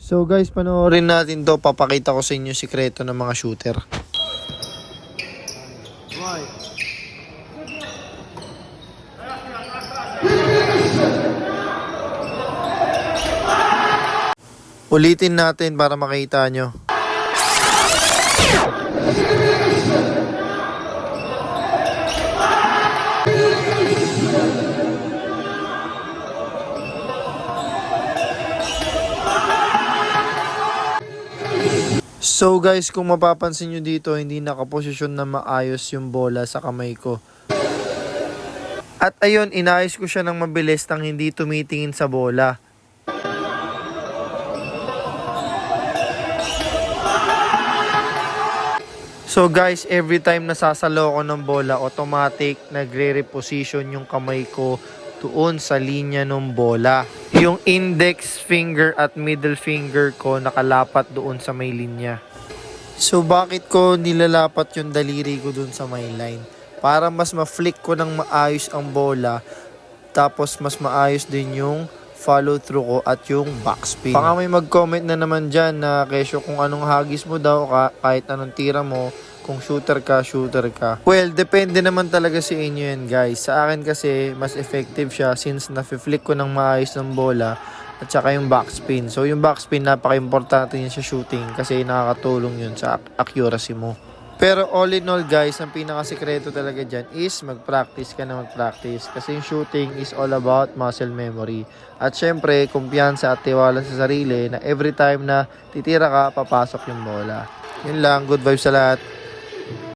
So guys, panoorin natin to. Papakita ko sa inyo yung sikreto ng mga shooter. Ulitin natin para makita nyo. So guys, kung mapapansin nyo dito, hindi nakaposisyon na maayos yung bola sa kamay ko. At ayun, inayos ko siya ng mabilis nang hindi tumitingin sa bola. So guys, every time nasasalo ko ng bola, automatic nagre-reposition yung kamay ko doon sa linya ng bola. Yung index finger at middle finger ko nakalapat doon sa may linya. So bakit ko nilalapat yung daliri ko doon sa may line? Para mas ma-flick ko ng maayos ang bola, tapos mas maayos din yung follow through ko at yung backspin. Baka may mag-comment na naman dyan na kesyo kung anong hagis mo daw, kahit anong tira mo, kung shooter ka. Well, depende naman talaga sa inyo yan guys. Sa akin kasi, mas effective siya since nafi-flick ko ng maayos ng bola at saka yung backspin. So yung backspin, napaka-importante yun sa shooting kasi nakakatulong yun sa accuracy mo. Pero all in all guys, ang pinakasikreto talaga dyan is mag-practice ka na mag-practice. Kasi yung shooting is all about muscle memory. At syempre, kumpiyansa at tiwala sa sarili na every time na titira ka, papasok yung bola. Yun lang, good vibes sa lahat.